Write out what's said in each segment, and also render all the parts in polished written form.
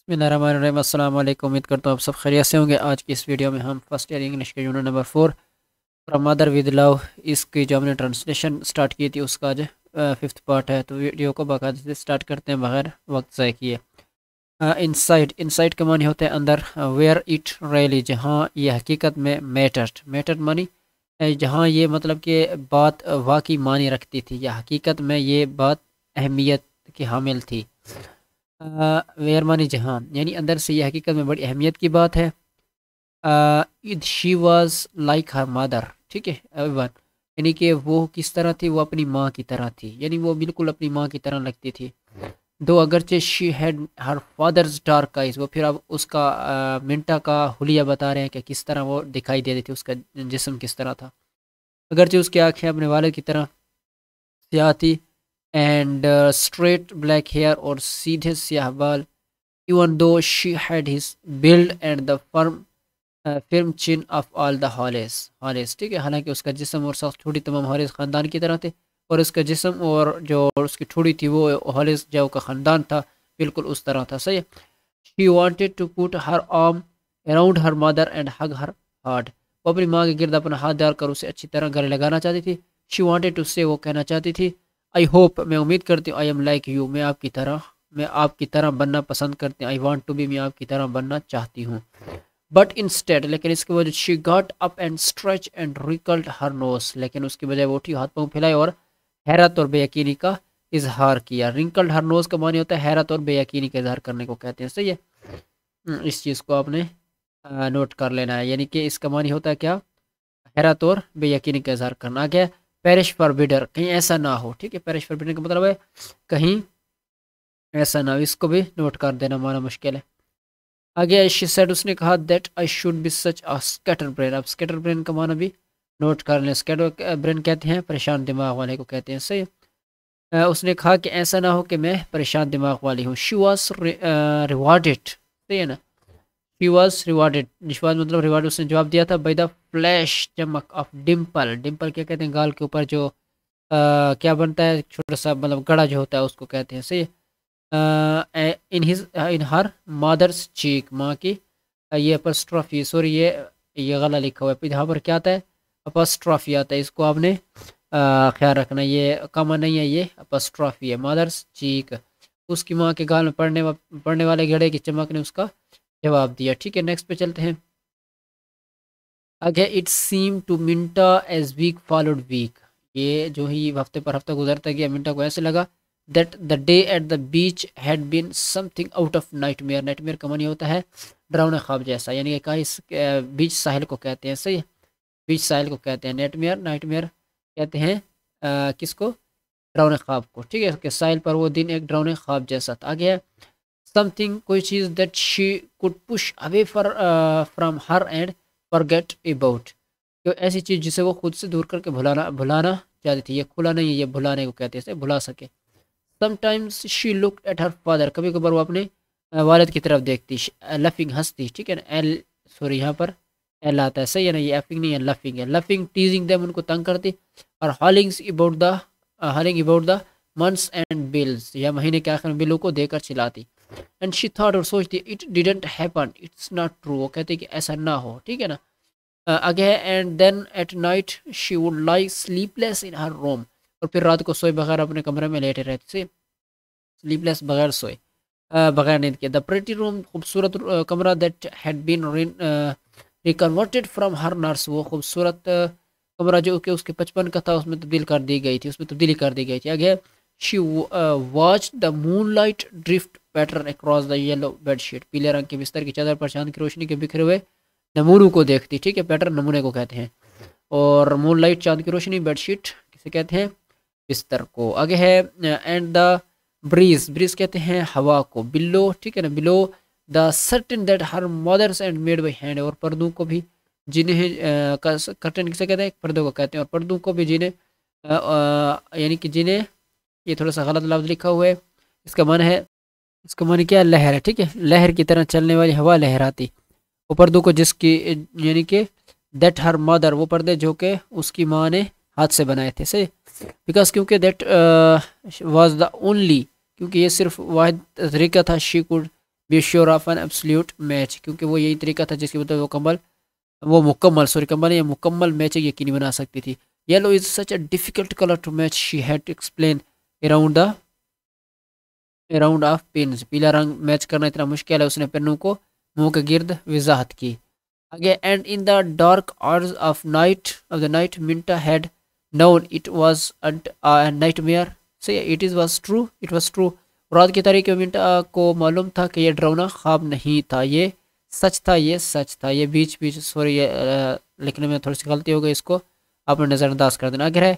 बिस्मिल्लाहिर्रहमानिर्रहीम। अस्सलाम वालेकुम। उम्मीद करता हूँ आप सब खैरियत से होंगे। आज की इस वीडियो में हम फर्स्ट ईयर इंग्लिश के unit number 4 from mother with love इसकी जो हमने ट्रांसलेशन स्टार्ट की थी उसका आज फिफ्थ पार्ट है। तो वीडियो को बाकायदे से स्टार्ट करते हैं बगैर वक्त ज़ाय किए। इनसाइड इनसाइड का मानी होता है अंदर। वेयर इट रियली, जहाँ ये हकीकत में मैटर्ड। मैटर्ड मानी जहाँ ये मतलब कि बात वाकई मानी रखती थी या हकीकत में ये बात अहमियत की हामिल थी। वेयर मानी जहाँ, यानी अंदर से ये हकीकत में बड़ी अहमियत की बात है। She was like her mother, ठीक है एवरीवन, यानी कि वो किस तरह थी, वो अपनी माँ की तरह थी, यानी वो बिल्कुल अपनी माँ की तरह लगती थी। दो अगरचे she had her father's dark eyes, वो फिर अब उसका मिंटा का हुलिया बता रहे हैं कि किस तरह वो दिखाई दे रही थी, उसका जिस्म किस तरह था। अगरचे उसकी आँखें अपने वालिद की तरह स्याह थी एंड स्ट्रेट ब्लैक हेयर और सीधे स्याह बाल। even though she had his build and the firm chin of all the हॉलेस, ठीक है, हालांकि उसका जिस्म और साथ ठोड़ी तमाम हॉलेस ख़ानदान की तरह थे, और उसका जिस्म और जो उसकी ठोड़ी थी वो हॉलेस जो का ख़ानदान था बिल्कुल उस तरह था। सही है। she wanted to put her arm around her mother and hug her hard, वो अपनी माँ के गिर्द अपना हाथ डालकर उसे अच्छी तरह गले लगाना चाहती थी। she wanted to say, वो कहना चाहती थी, आई होप, मैं उम्मीद करती हूँ, आई एम लाइक यू, मैं आपकी तरह बनना पसंद करती हूँ, आई वॉन्ट टू बी, मैं आपकी तरह बनना चाहती हूँ। बट इंस्टेड, लेकिन इसके वजह, she got up and stretch and wrinkled her nose, लेकिन उसकी बजाय वो उठी, हाथ पाँव फैलाए और हैरत और बेयकीनी का इजहार किया। रिंकल्ड हर नोज का मानी होता है हैरत और बेयकीनी का इजहार करने को कहते हैं। सही है, इस चीज़ को आपने नोट कर लेना है, यानी कि इसका मानी होता है क्या, हैरत और बेयकीनी का इजहार करना। क्या, पेरिश फॉर बिडर, कहीं ऐसा ना हो, ठीक है, पेरिश फॉर बिडर का मतलब है कहीं ऐसा ना हो, इसको भी नोट कर देना, माना मुश्किल है। आगे शी सेड, उसने कहा, that I should be such a scatter brain. अब स्कैटर ब्रेन का माना भी नोट कर लें। स्कैटर ब्रेन कहते हैं परेशान दिमाग वाले को कहते हैं। सही। उसने कहा कि ऐसा ना हो कि मैं परेशान दिमाग वाली हूँ। शी वॉज रिवार्डेड, सही है ना, शी वॉज रिवार्डेड, निश्वाद मतलब रिवार्ड, उसने जवाब दिया था, बाय द फ्लैश चमक ऑफ डिम्पल। डिम्पल क्या कहते हैं, गाल के ऊपर जो क्या बनता है, छोटा सा मतलब गड़ा जो होता है उसको कहते हैं। सही। इन हर मदर्स चीक, माँ की ये अपस्ट्रॉफी, सॉरी ये गला लिखा हुआ है, यहाँ पर क्या आता है, अपस्ट्रॉफी आता है, इसको आपने ख्याल रखना, ये कमा नहीं है, ये अपस्ट्रॉफी है। मदर्स चीक, उसकी माँ के गाल में पड़ने वाले घड़े की चमक ने उसका जवाब दिया। ठीक है, नेक्स्ट पे चलते हैं आगे। It seem to Minta as week followed week, ये जो ही हफ्ते पर हफ्ता गुजरता गया, मिंटा को ऐसे लगा that the day at the beach had been something out of nightmare. Nightmare का मानी होता है डरावना ख्वाब जैसा, यानी कि कहा इस बीच साहिल को कहते हैं। सही, बीच साहिल को कहते हैं नाइटमेयर। नाइटमेयर कहते हैं किसको, डरावने ख्वाब को। ठीक है, कि साहिल पर वो दिन एक डरावने ख्वाब जैसा था। आगे है समथिंग, कोई चीज़ that she could push away from her and forget about, तो ऐसी चीज़ जिसे वो खुद से दूर करके भुलाना चाहती थी। ये खुला नहीं है, ये भुलाने को कहते हैं, भुला सके। Sometimes she looked at her father, कभी कभार वो अपने वालिद की तरफ देखती, लफिंग हंसती। ठीक है ना, एल सॉरी यहाँ पर एल आता है, सही है ना, ये एफिंग नहीं है, लफिंग है। लफिंग टीजिंग देम, उनको तंग करती, और हॉलिंग about the months and bills, या महीने के आखिर में बिलों को देकर चिल्लाती। एंड शी थॉट, और सोचती, it didn't happen, it's not true, वो कहती कि ऐसा ना हो। ठीक है ना। आगे है and then at night she would lie sleepless in her room, और फिर रात को सोए बगैर अपने कमरे में लेटे रहते थे। स्लीपलेस, बगैर सोए, बगैर नींद के। द प्रेटी रूम, खूबसूरत कमरा, that had been reconverted from her nurse, वो खूबसूरत कमरा जो कि उसके बचपन का था उसमें तब्दील कर दी गई थी, उसमें तब्दीली कर दी गई थी। आगे she watch the moon light drift pattern across the yellow bedsheet, पीले रंग के बिस्तर की चादर पर चांद की रोशनी के बिखरे हुए नमूनों को देखती। ठीक है, पैटर्न नमूने को कहते हैं, और मून लाइट चांद की रोशनी, बेडशीट किसे कहते हैं, बिस्तर को। आगे है एंड द ब्रीज, ब्रीज कहते हैं हवा को। बिलो, ठीक है ना, below the certain that her mothers and made by hand, और पर्दों को भी जिन्हें कर्टन किसे कहते हैं, पर्दों को कहते हैं, और पर्दों को भी जिन्हें यानी कि जिन्हें, ये थोड़ा सा गलत लफ्ज़ लिखा हुआ है, इसका मन है, इसका मन क्या, लहर है। ठीक है, लहर की तरह चलने वाली हवा लहराती, वो पर्दों को जिसकी, यानी कि दैट हर मदर, वो पर्दे जो कि उसकी माँ ने हाथ से बनाए थे। सही, बिकॉज क्योंकि दैट वाज द ओनली, क्योंकि ये सिर्फ वाहिद तरीका था, she could be sure of an absolute match, क्योंकि वो यही तरीका था जिसकी वजह वो मुकम्मल मुकम्मल मैच यकीनी बना सकती थी। Yellow is such a difficult colour to match, she had to explain around of pins, पीला रंग मैच करना इतना मुश्किल है, उसने पेनों को मुंह के गिर्द वजाहत की। आगे, and in the dark hours of the night मिंटा had known it was nightmare से इट वाज ट्रू, रात की तारीख में मिंटा को मालूम था कि ये डरावना ख्वाब नहीं था, ये सच था, ये सच था। ये बीच बीच सॉरी लिखने में थोड़ी सी गलती हो गई, इसको आपने नज़रअंदाज कर देना। आगे है,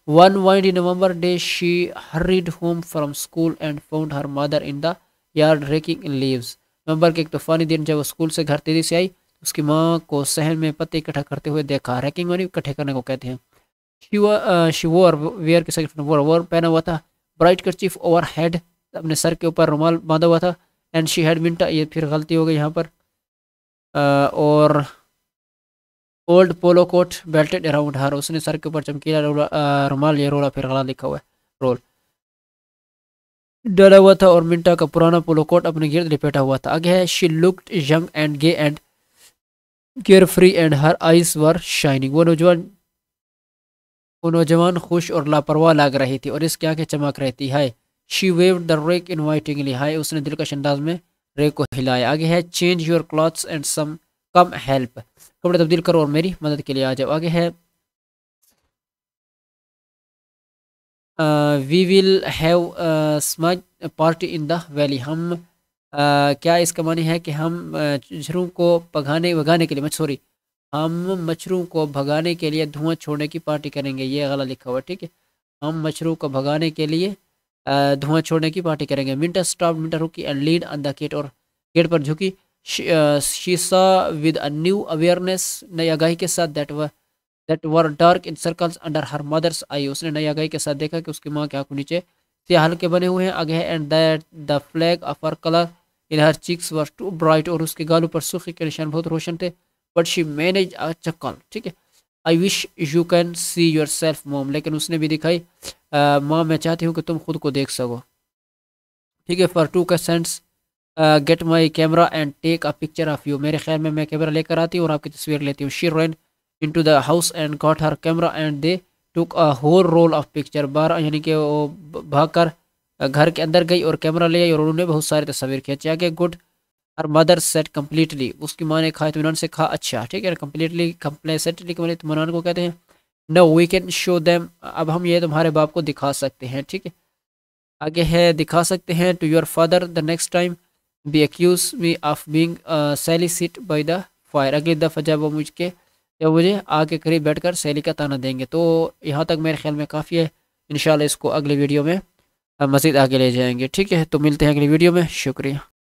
one windy November day she hurried home from school and found her mother in the yard raking leaves। नवंबर के एक तूफानी दिन जब वो स्कूल से घर तेजी से आई, उसकी माँ को सहन में पत्ते इकट्ठा करते हुए देखा। रैकिंग मानी इकट्ठे करने को कहते हैं। शी वोर वेयर के सेकंड वोर पहना हुआ था, ब्राइट करचीफ ओवर हेड, अपने सर के ऊपर रुमाल बांधा हुआ था। एंड शी हैड मिंटा, ये फिर गलती हो गई यहाँ पर, और ओल्ड पोलो कोट बेल्टेड अराउंड हर, उसने सर के ऊपर चमकीला रुमाल, ये रोला फिर गला लिखा हुआ है, रोल डाला हुआ था, और मिंटा का पुराना पोलो कोट अपने गिर्द लिपेटा हुआ था। आगे है, she looked young and gay and care free and her eyes were shining, वो नौजवान खुश और लापरवाह लग रही थी और इसकी आंखें चमक रही थी। Hi, she waved the rake invitingly, hi, उसने दिलकश अंदाज में रेक को हिलाया। आगे है, change your clothes and some come help, कपड़े तब्दील करो और मेरी मदद के लिए आ जाओ। आगे है, we will have smudge party in the valley, हम क्या इसका मानी है कि हम मच्छरों को भगाने के लिए हम मच्छरों को भगाने के लिए धुआं छोड़ने की पार्टी करेंगे, ये गलत लिखा हुआ है, ठीक है। हम मच्छरों को भगाने के लिए धुआं छोड़ने की पार्टी करेंगे। मिंटा रुकी and lead on the gate, और गेट पर झुकी। She saw with a new awareness, नई आगाही के साथ, that were dark in circles under her mother's eye, उसने नई आगाही के साथ देखा कि उसकी माँ के आंखों नीचे स्याह हल्के बने हुए हैं। आगे है, and that the flag of her colour in her cheeks were too bright, और उसके गालों पर सूखी के निशान बहुत रोशन थे। बट शी मैनेज अ चक्कल, ठीक है। I wish you can see your self mom, लेकिन उसने भी दिखाई, माँ मैं चाहती हूँ कि तुम खुद को देख सको, ठीक है। फॉर टू का sense get my camera and take a picture of you, मेरे ख्याल में मैं कैमरा लेकर आती हूँ और आपकी तस्वीर लेती हूँ। She run into the house and got her camera and they took a whole roll of picture, बार यानी कि वो भाग कर घर के अंदर गई और कैमरा ले आई और उन्होंने बहुत सारी तस्वीर खींची। आगे, good her mother said completely, उसकी माँ ने कहा इत्मीनान से कहा, अच्छा, ठीक है। कम्प्लीटली कंप्लेसेंटली के इत्मीनान को कहते हैं। No we can show them, अब हम ये तुम्हारे बाप को दिखा सकते हैं, ठीक है। आगे है, दिखा सकते हैं to your father the next time be accuse me of being silly sit by the fire, अगली दफ़ा जब वो मुझे आग के करीब बैठकर सैली का ताना देंगे। तो यहाँ तक मेरे ख्याल में काफ़ी है, इंशाल्लाह इसको अगले वीडियो में मज़ीद आगे ले जाएंगे, ठीक है। तो मिलते हैं अगली वीडियो में, शुक्रिया।